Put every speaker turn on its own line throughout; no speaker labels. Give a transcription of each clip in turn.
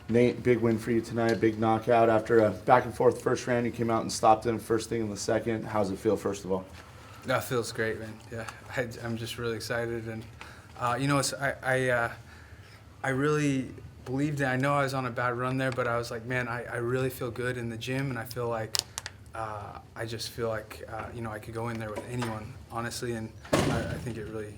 Nate, big win for you tonight, big knockout. After a back and forth first round, you came out and stopped him first thing in the second. How's it feel, first of all?
That feels great, man. Yeah, I'm just really excited, and I really believed it. I know I was on a bad run there, but I was like, man, I really feel good in the gym, and I feel like I just feel like I could go in there with anyone, honestly, and I think it really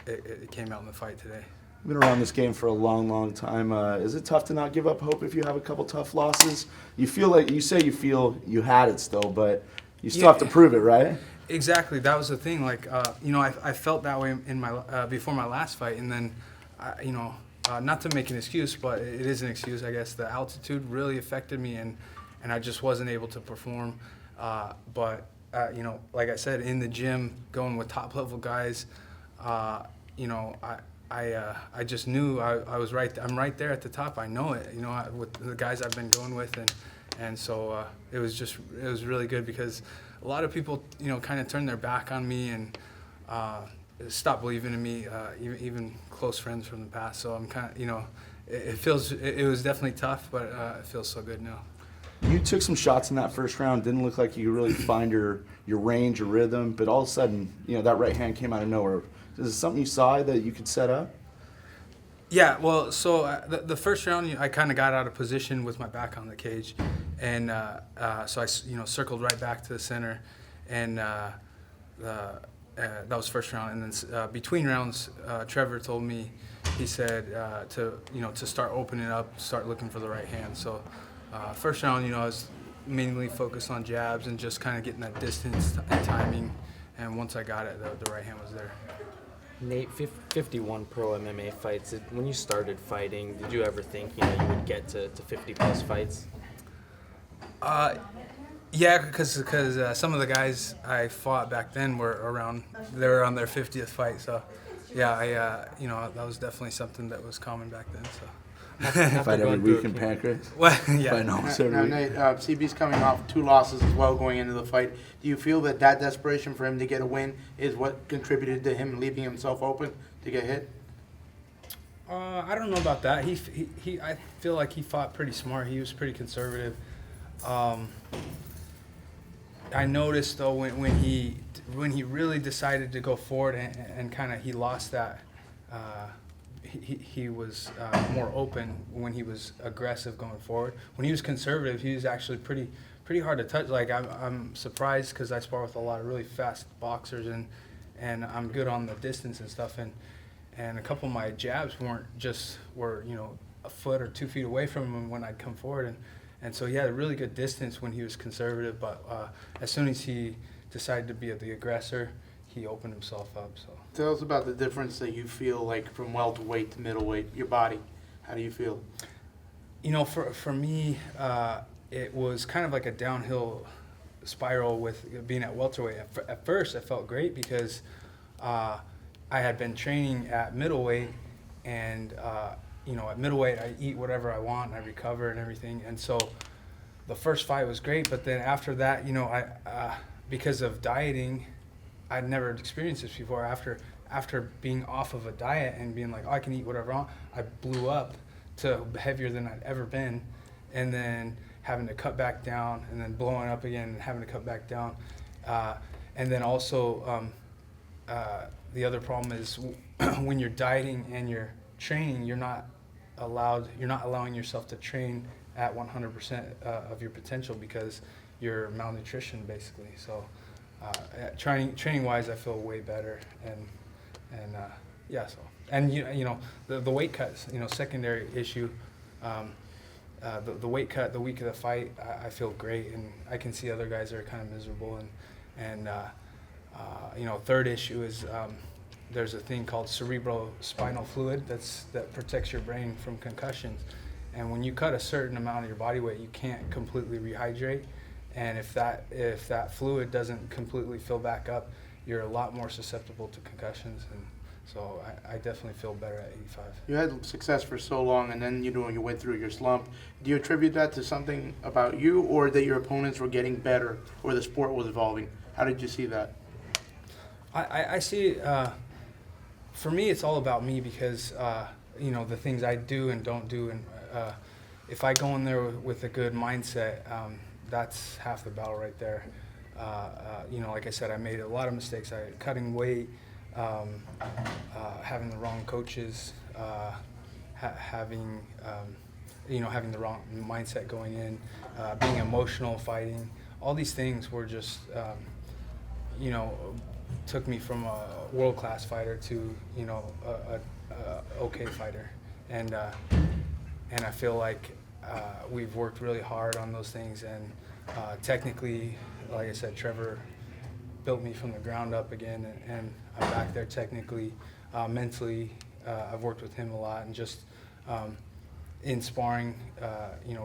it came out in the fight today.
You've been around this game for a long, long time. Is it tough to not give up hope if you have a couple tough losses? You feel like you feel you had it still, but you still have to prove it, right?
Exactly. That was the thing. Like, I felt that way in my before my last fight, and then, not to make an excuse, but it is an excuse, I guess. The altitude really affected me, and I just wasn't able to perform. But like I said, in the gym, going with top level guys, I just knew I was right. I'm right there at the top. I know it. With the guys I've been going with, and so it was really good because a lot of people kind of turned their back on me and stopped believing in me. Even close friends from the past. So I'm kind of it was definitely tough, but it feels so good now.
You took some shots in that first round. Didn't look like you could really find your range or rhythm, but all of a sudden, that right hand came out of nowhere. Is it something you saw that you could set up?
Yeah, well, so the first round, I kind of got out of position with my back on the cage, and so I, circled right back to the center, and that was first round. And then between rounds, Trevor told me, he said to start opening up, start looking for the right hand. So first round, I was mainly focused on jabs and just kind of getting that distance and timing, and once I got it, the right hand was there.
Nate, 51 pro MMA fights. When you started fighting, did you ever think you would get to 50 plus fights?
Yeah, because some of the guys I fought back then they were on their 50th fight. So yeah, that was definitely something that was common back then. So.
Fight every week in Pancras.
Well, yeah.
Fight almost every week.
Nate, CB's coming off 2 losses as well going into the fight. Do you feel that desperation for him to get a win is what contributed to him leaving himself open to get hit?
I don't know about that. He I feel like he fought pretty smart. He was pretty conservative. I noticed though when he really decided to go forward and kind of he lost that. He was more open when he was aggressive going forward. When he was conservative, he was actually pretty hard to touch. Like I'm surprised because I spar with a lot of really fast boxers and I'm good on the distance and stuff. And a couple of my jabs were a foot or 2 feet away from him when I'd come forward. And so he had a really good distance when he was conservative. But as soon as he decided to be the aggressor, he opened himself up. So.
Tell us about the difference that you feel like from welterweight to middleweight, your body. How do you feel?
For me, it was kind of like a downhill spiral with being at welterweight. At first, I felt great because I had been training at middleweight, and at middleweight, I eat whatever I want, and I recover and everything. And so the first fight was great, but then after that, I because of dieting, I'd never experienced this before. After being off of a diet and being like, I can eat whatever I want, I blew up to heavier than I'd ever been, and then having to cut back down, and then blowing up again and having to cut back down. And then also the other problem is when you're dieting and you're training, you're not allowing yourself to train at 100% of your potential because you're malnutrition basically. So. Training wise, I feel way better, and so the weight cuts, secondary issue, the weight cut the week of the fight, I feel great, and I can see other guys that are kind of miserable, and third issue is there's a thing called cerebrospinal fluid that protects your brain from concussions, and when you cut a certain amount of your body weight, you can't completely rehydrate. And if that fluid doesn't completely fill back up, you're a lot more susceptible to concussions. And so I definitely feel better at 85.
You had success for so long, and then you went through your slump. Do you attribute that to something about you, or that your opponents were getting better, or the sport was evolving? How did you see that?
I see. For me, it's all about me because the things I do and don't do, and if I go in there with a good mindset, that's half the battle right there. You know, like I said, I made a lot of mistakes. Cutting weight, having the wrong coaches, having having the wrong mindset going in, being emotional, fighting. All these things were just, took me from a world-class fighter to, a okay fighter. And I feel like we've worked really hard on those things. And technically, like I said, Trevor built me from the ground up again, and I'm back there technically. Mentally, I've worked with him a lot, and just in sparring,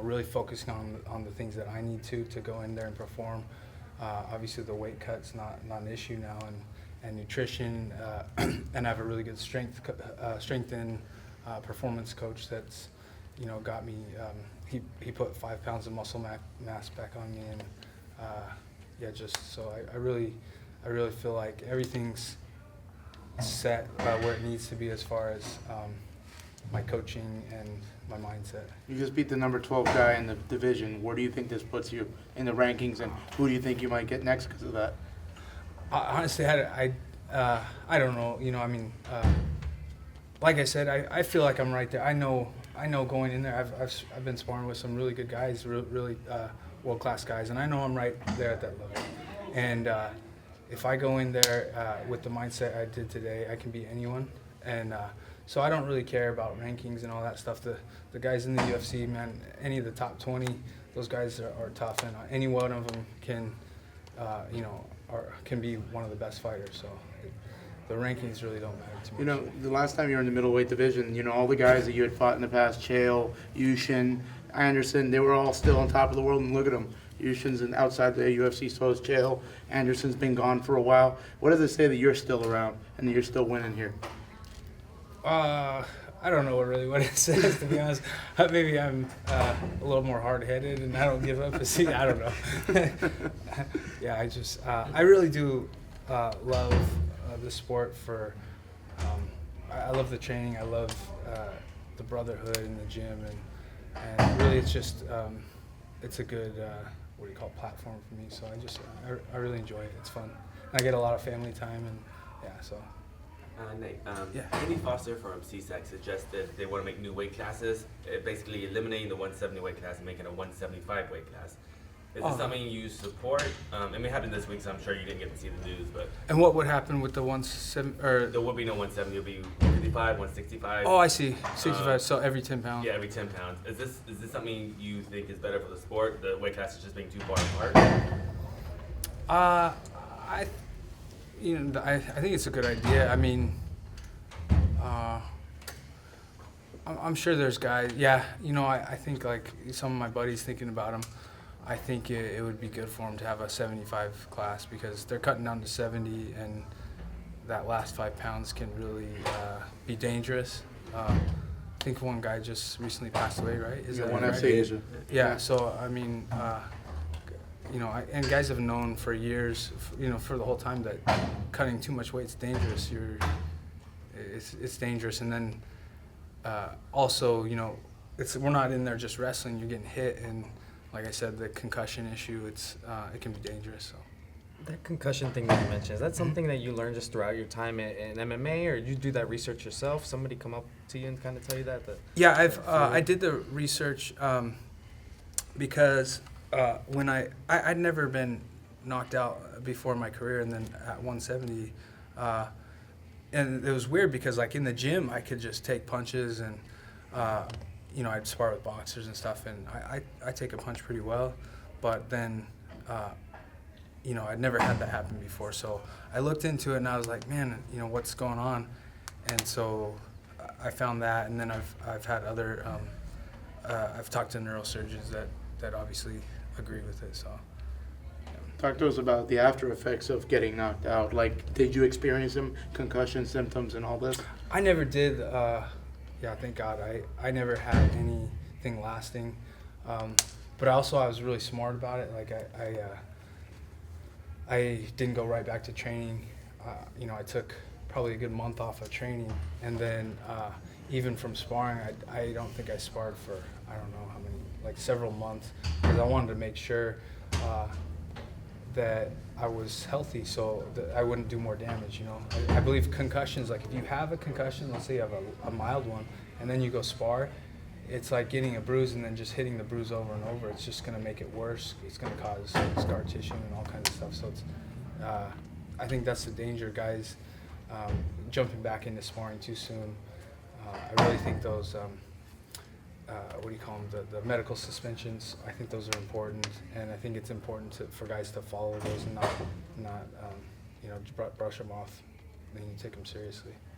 really focusing on the things that I need to go in there and perform. Obviously, the weight cut's not an issue now, and nutrition, and I have a really good strength and performance coach that's, got me. He put 5 pounds of muscle mass back on me, and just so I really feel like everything's set where it needs to be as far as my coaching and my mindset.
You just beat the number 12 guy in the division. Where do you think this puts you in the rankings, and who do you think you might get next because of that?
Honestly, I don't know. Like I said, I feel like I'm right there. I know going in there, I've been sparring with some really good guys, really world-class guys, and I know I'm right there at that level. And if I go in there with the mindset I did today, I can beat anyone. And so I don't really care about rankings and all that stuff. The guys in the UFC, man, any of the top 20, those guys are tough, and any one of them can, can be one of the best fighters. So the rankings really don't matter to me.
The last time you were in the middleweight division, all the guys that you had fought in the past, Chael, Yushin, Anderson, they were all still on top of the world, and look at them. Yushin's outside the UFC, so is Chael. Anderson's been gone for a while. What does it say that you're still around and that you're still winning here?
I don't know what it says, to be honest. Maybe I'm a little more hard-headed and I don't give up a seat. I don't know. Yeah, I really do love the sport for. I love the training. I love the brotherhood in the gym, and really it's just it's a good platform for me. So I really enjoy it. It's fun. And I get a lot of family time, and so.
Nate, Andy Foster from CSAC suggested they want to make new weight classes, basically eliminating the 170 weight class and making a 175 weight class. Is this something you support? It may happen this week, so I'm sure you didn't get to see the news. But
and what would happen with the 170?
There will be no 170. It'll be 155, 165.
Oh, I see. 65. So every 10 pounds.
Yeah, every 10 pounds. Is this something you think is better for the sport? The weight classes just being too far apart?
I think it's a good idea. I'm sure there's guys. Yeah, I think like some of my buddies thinking about them. I think it would be good for them to have a 75 class because they're cutting down to 70, and that last 5 pounds can really be dangerous. I think one guy just recently passed away, right? Is that
one
right?
FC.
Yeah. So and guys have known for years, for the whole time that cutting too much weight is dangerous. It's dangerous, and then also, we're not in there just wrestling. You're getting hit, and like I said, the concussion issue, it can be dangerous. So.
That concussion thing that you mentioned, is that something that you learned just throughout your time in MMA, or did you do that research yourself? Somebody come up to you and kind of tell you that?
Yeah, I did the research because when I'd never been knocked out before in my career, and then at 170, and it was weird because like in the gym I could just take punches, and I'd spar with boxers and stuff, and I take a punch pretty well, but then I'd never had that happen before. So I looked into it and I was like, man, what's going on? And so I found that, and then I've had other I've talked to neurosurgeons that obviously agree with it. So
Talk to us about the after effects of getting knocked out. Like, did you experience them, concussion symptoms and all this?
I never did. Thank God. I never had anything lasting. But also I was really smart about it. Like I didn't go right back to training. I took probably a good month off of training, and then even from sparring, I don't think I sparred for I don't know how many, like several months, because I wanted to make sure that I was healthy so that I wouldn't do more damage, you know. I believe concussions, like if you have a concussion, let's say you have a mild one, and then you go spar, it's like getting a bruise and then just hitting the bruise over and over. It's just going to make it worse. It's going to cause scar tissue and all kinds of stuff. So it's, I think that's the danger, guys, jumping back into sparring too soon. I really think those, what do you call them, the medical suspensions, I think those are important, and I think it's important for guys to follow those and not you know, brush them off. They need to take them seriously.